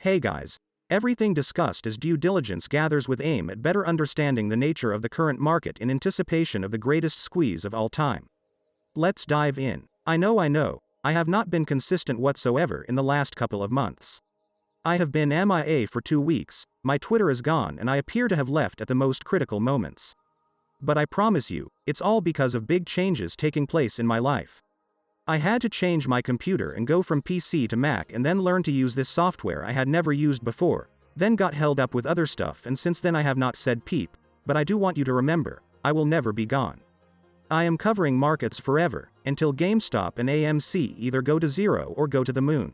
Hey guys, everything discussed as due diligence gathers with aim at better understanding the nature of the current market in anticipation of the greatest squeeze of all time. Let's dive in. I know, I have not been consistent whatsoever in the last couple of months. I have been MIA for 2 weeks, my Twitter is gone and I appear to have left at the most critical moments. But I promise you, it's all because of big changes taking place in my life. I had to change my computer and go from PC to Mac and then learn to use this software I had never used before, then got held up with other stuff and since then I have not said peep, but I do want you to remember, I will never be gone. I am covering markets forever, until GameStop and AMC either go to zero or go to the moon.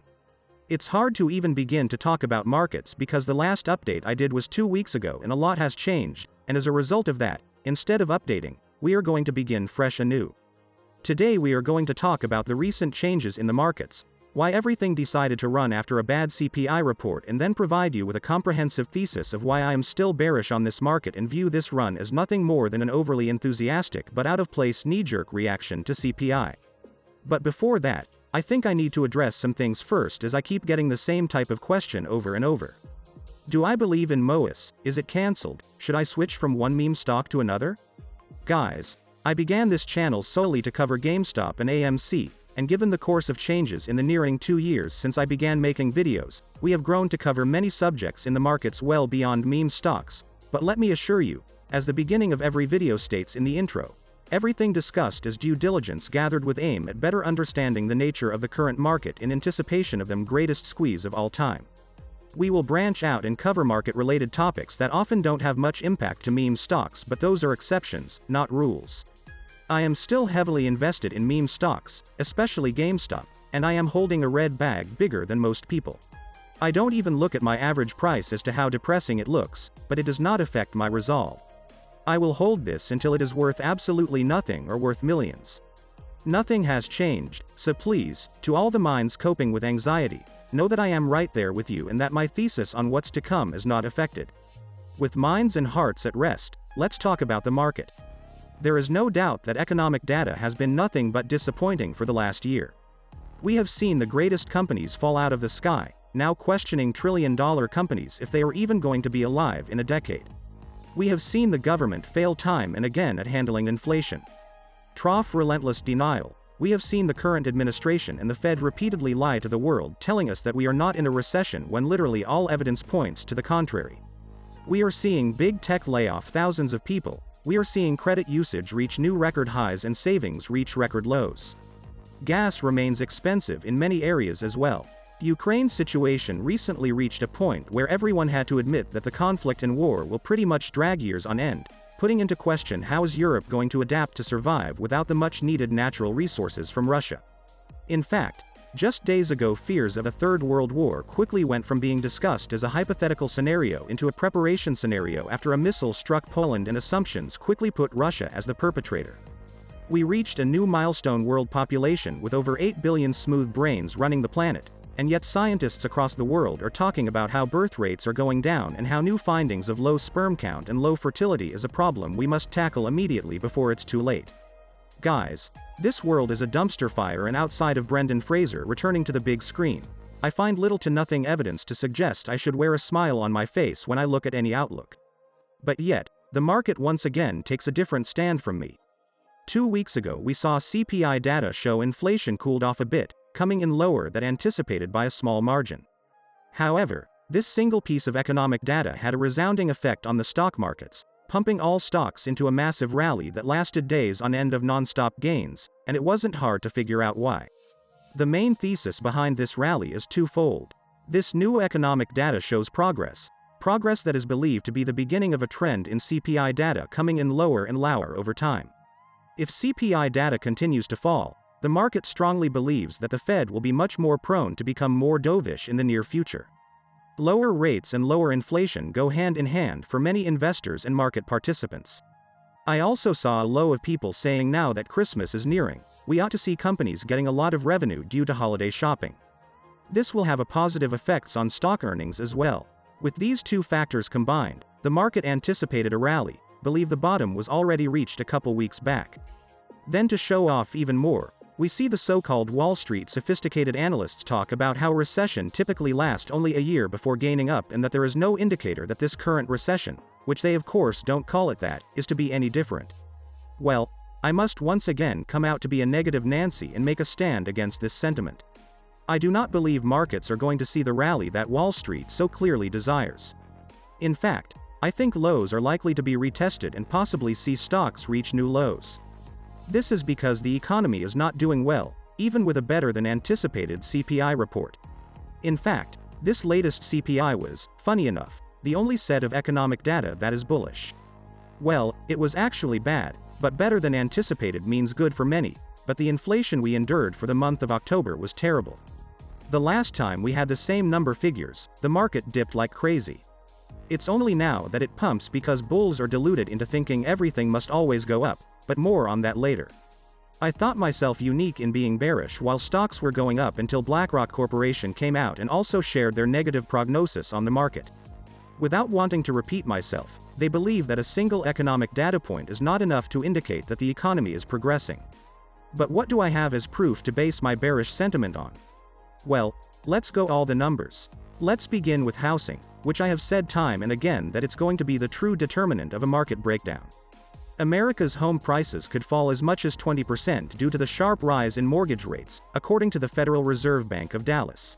It's hard to even begin to talk about markets because the last update I did was 2 weeks ago and a lot has changed, and as a result of that, instead of updating, we are going to begin fresh anew. Today we are going to talk about the recent changes in the markets, why everything decided to run after a bad CPI report and then provide you with a comprehensive thesis of why I am still bearish on this market and view this run as nothing more than an overly enthusiastic but out-of-place knee-jerk reaction to CPI. But before that, I think I need to address some things first as I keep getting the same type of question over and over. Do I believe in MOIS? Is it cancelled? Should I switch from one meme stock to another? Guys, I began this channel solely to cover GameStop and AMC, and given the course of changes in the nearing 2 years since I began making videos, we have grown to cover many subjects in the markets well beyond meme stocks, but let me assure you, as the beginning of every video states in the intro, everything discussed is due diligence gathered with aim at better understanding the nature of the current market in anticipation of them greatest squeeze of all time. We will branch out and cover market-related topics that often don't have much impact to meme stocks, but those are exceptions, not rules. I am still heavily invested in meme stocks, especially GameStop, and I am holding a red bag bigger than most people. I don't even look at my average price as to how depressing it looks, but it does not affect my resolve. I will hold this until it is worth absolutely nothing or worth millions. Nothing has changed, so please, to all the minds coping with anxiety, know that I am right there with you and that my thesis on what's to come is not affected. With minds and hearts at rest, let's talk about the market. There is no doubt that economic data has been nothing but disappointing for the last year. We have seen the greatest companies fall out of the sky, now questioning trillion-dollar companies if they are even going to be alive in a decade. We have seen the government fail time and again at handling inflation. Trough relentless denial. We have seen the current administration and the Fed repeatedly lie to the world, telling us that we are not in a recession when literally all evidence points to the contrary. We are seeing big tech lay off thousands of people. We are seeing credit usage reach new record highs and savings reach record lows. Gas remains expensive in many areas as well. Ukraine's situation recently reached a point where everyone had to admit that the conflict and war will pretty much drag years on end, putting into question how is Europe going to adapt to survive without the much-needed natural resources from Russia. In fact, just days ago fears of a third world war quickly went from being discussed as a hypothetical scenario into a preparation scenario after a missile struck Poland and assumptions quickly put Russia as the perpetrator. We reached a new milestone world population with over 8 billion smooth brains running the planet, and yet scientists across the world are talking about how birth rates are going down and how new findings of low sperm count and low fertility is a problem we must tackle immediately before it's too late. Guys, this world is a dumpster fire, and outside of Brendan Fraser returning to the big screen, I find little to nothing evidence to suggest I should wear a smile on my face when I look at any outlook. But yet, the market once again takes a different stand from me. 2 weeks ago we saw CPI data show inflation cooled off a bit, coming in lower than anticipated by a small margin. However, this single piece of economic data had a resounding effect on the stock markets, pumping all stocks into a massive rally that lasted days on end of non-stop gains, and it wasn't hard to figure out why. The main thesis behind this rally is twofold. This new economic data shows progress that is believed to be the beginning of a trend in CPI data coming in lower and lower over time. If CPI data continues to fall, the market strongly believes that the Fed will be much more prone to become more dovish in the near future. Lower rates and lower inflation go hand in hand for many investors and market participants. I also saw a low of people saying now that Christmas is nearing, we ought to see companies getting a lot of revenue due to holiday shopping. This will have a positive effects on stock earnings as well. With these two factors combined, the market anticipated a rally, believe the bottom was already reached a couple weeks back. Then to show off even more, We see the so-called Wall Street sophisticated analysts talk about how recession typically lasts only a year before gaining up and that there is no indicator that this current recession, which they of course don't call it that, is to be any different. Well, I must once again come out to be a negative Nancy and make a stand against this sentiment. I do not believe markets are going to see the rally that Wall Street so clearly desires. In fact, I think lows are likely to be retested and possibly see stocks reach new lows. This is because the economy is not doing well, even with a better than anticipated CPI report. In fact, this latest CPI was, funny enough, the only set of economic data that is bullish. Well, it was actually bad, but better than anticipated means good for many, but the inflation we endured for the month of October was terrible. The last time we had the same number figures, the market dipped like crazy. It's only now that it pumps because bulls are deluded into thinking everything must always go up, but more on that later. I thought myself unique in being bearish while stocks were going up until BlackRock Corporation came out and also shared their negative prognosis on the market. Without wanting to repeat myself, they believe that a single economic data point is not enough to indicate that the economy is progressing. But what do I have as proof to base my bearish sentiment on? Well, let's go all the numbers. Let's begin with housing, which I have said time and again that it's going to be the true determinant of a market breakdown. America's home prices could fall as much as 20% due to the sharp rise in mortgage rates, according to the Federal Reserve Bank of Dallas.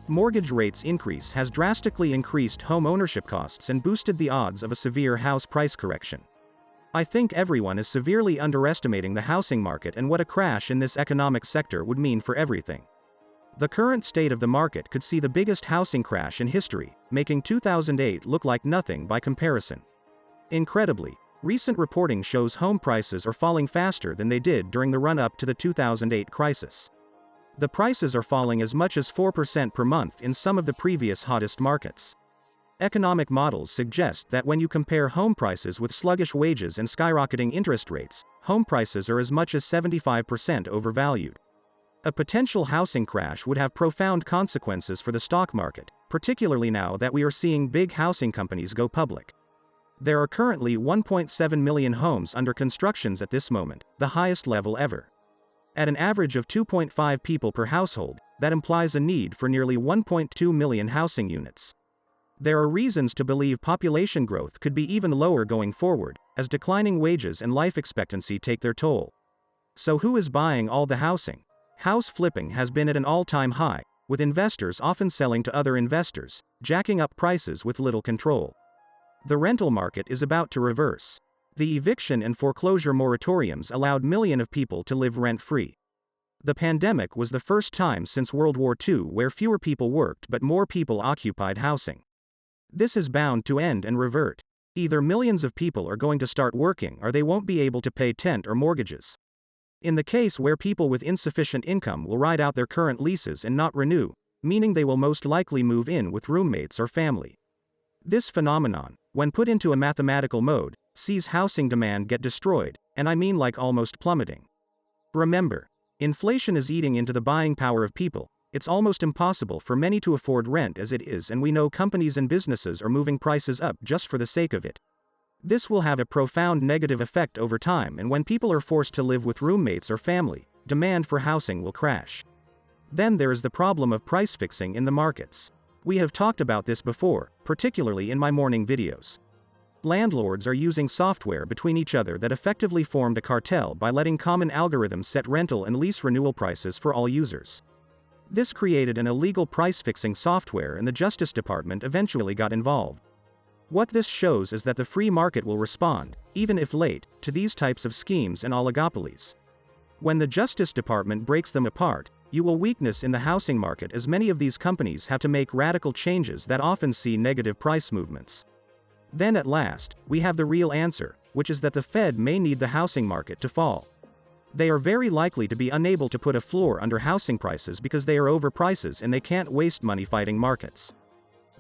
Mortgage rates increase has drastically increased home ownership costs and boosted the odds of a severe house price correction. I think everyone is severely underestimating the housing market and what a crash in this economic sector would mean for everything. The current state of the market could see the biggest housing crash in history, making 2008 look like nothing by comparison. Incredibly, recent reporting shows home prices are falling faster than they did during the run-up to the 2008 crisis. The prices are falling as much as 4% per month in some of the previous hottest markets. Economic models suggest that when you compare home prices with sluggish wages and skyrocketing interest rates, home prices are as much as 75% overvalued. A potential housing crash would have profound consequences for the stock market, particularly now that we are seeing big housing companies go public. There are currently 1.7 million homes under construction at this moment, the highest level ever. At an average of 2.5 people per household, that implies a need for nearly 1.2 million housing units. There are reasons to believe population growth could be even lower going forward, as declining wages and life expectancy take their toll. So who is buying all the housing? House flipping has been at an all-time high, with investors often selling to other investors, jacking up prices with little control. The rental market is about to reverse. The eviction and foreclosure moratoriums allowed millions of people to live rent-free. The pandemic was the first time since World War II where fewer people worked but more people occupied housing. This is bound to end and revert. Either millions of people are going to start working or they won't be able to pay rent or mortgages. In the case where people with insufficient income will ride out their current leases and not renew, meaning they will most likely move in with roommates or family. This phenomenon, when put into a mathematical mode, sees housing demand get destroyed, and I mean like almost plummeting. Remember, inflation is eating into the buying power of people. It's almost impossible for many to afford rent as it is, and we know companies and businesses are moving prices up just for the sake of it. This will have a profound negative effect over time, and when people are forced to live with roommates or family, demand for housing will crash. Then there is the problem of price fixing in the markets. We have talked about this before, particularly in my morning videos. Landlords are using software between each other that effectively formed a cartel by letting common algorithms set rental and lease renewal prices for all users. This created an illegal price-fixing software, and the Justice Department eventually got involved. What this shows is that the free market will respond, even if late, to these types of schemes and oligopolies. When the Justice Department breaks them apart, you will weakness in the housing market, as many of these companies have to make radical changes that often see negative price movements. Then at last, we have the real answer, which is that the Fed may need the housing market to fall. They are very likely to be unable to put a floor under housing prices because they are over prices and they can't waste money fighting markets.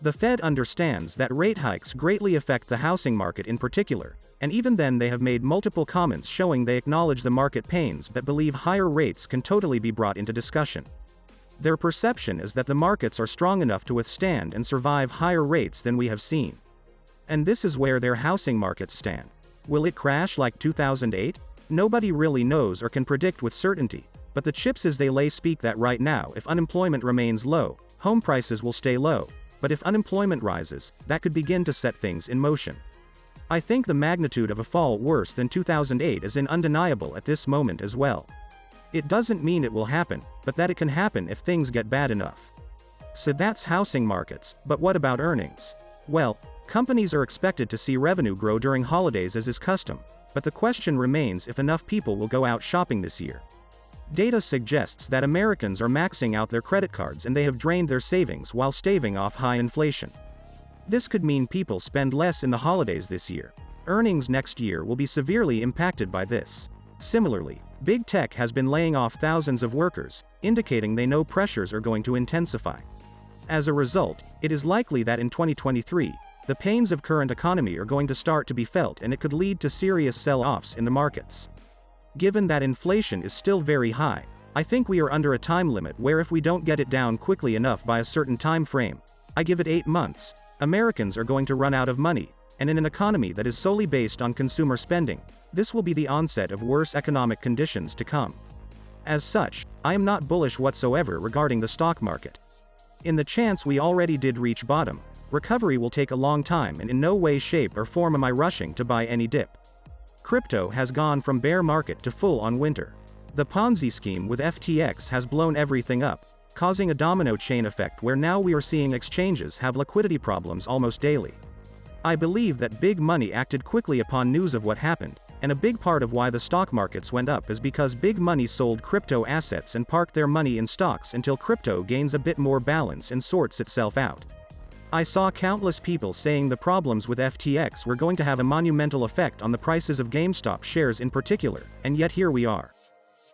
The Fed understands that rate hikes greatly affect the housing market in particular, and even then they have made multiple comments showing they acknowledge the market pains but believe higher rates can totally be brought into discussion. Their perception is that the markets are strong enough to withstand and survive higher rates than we have seen. And this is where their housing markets stand. Will it crash like 2008? Nobody really knows or can predict with certainty, But the chips as they lay speak that right now if unemployment remains low, home prices will stay low, but if unemployment rises, that could begin to set things in motion. I think the magnitude of a fall worse than 2008 is undeniable at this moment as well. It doesn't mean it will happen, but that it can happen if things get bad enough. So that's housing markets, but what about earnings? Well, companies are expected to see revenue grow during holidays as is custom, but the question remains if enough people will go out shopping this year. Data suggests that Americans are maxing out their credit cards and they have drained their savings while staving off high inflation. This could mean people spend less in the holidays this year. Earnings next year will be severely impacted by this. Similarly, big tech has been laying off thousands of workers, indicating they know pressures are going to intensify. As a result, it is likely that in 2023, the pains of current economy are going to start to be felt and it could lead to serious sell-offs in the markets. Given that inflation is still very high, I think we are under a time limit where if we don't get it down quickly enough by a certain time frame, I give it 8 months, Americans are going to run out of money, and in an economy that is solely based on consumer spending, this will be the onset of worse economic conditions to come. As such, I am not bullish whatsoever regarding the stock market. In the chance we already did reach bottom, recovery will take a long time and in no way, shape or form am I rushing to buy any dip. Crypto has gone from bear market to full-on winter. The Ponzi scheme with FTX has blown everything up, causing a domino chain effect where now we are seeing exchanges have liquidity problems almost daily. I believe that big money acted quickly upon news of what happened, and a big part of why the stock markets went up is because big money sold crypto assets and parked their money in stocks until crypto gains a bit more balance and sorts itself out. I saw countless people saying the problems with FTX were going to have a monumental effect on the prices of GameStop shares in particular, and yet here we are.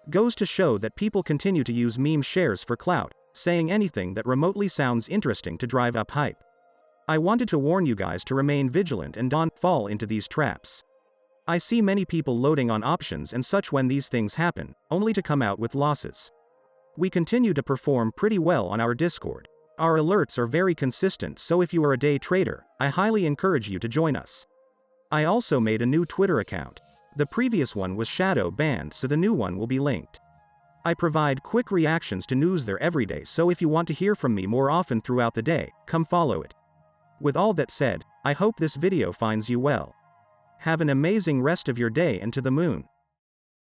Goes to show that people continue to use meme shares for clout, saying anything that remotely sounds interesting to drive up hype. I wanted to warn you guys to remain vigilant and don't fall into these traps. I see many people loading on options and such when these things happen, only to come out with losses. We continue to perform pretty well on our Discord. Our alerts are very consistent, so if you are a day trader, I highly encourage you to join us. I also made a new Twitter account. The previous one was shadow banned, so the new one will be linked. I provide quick reactions to news there every day, so if you want to hear from me more often throughout the day, come follow it. With all that said, I hope this video finds you well. Have an amazing rest of your day and to the moon.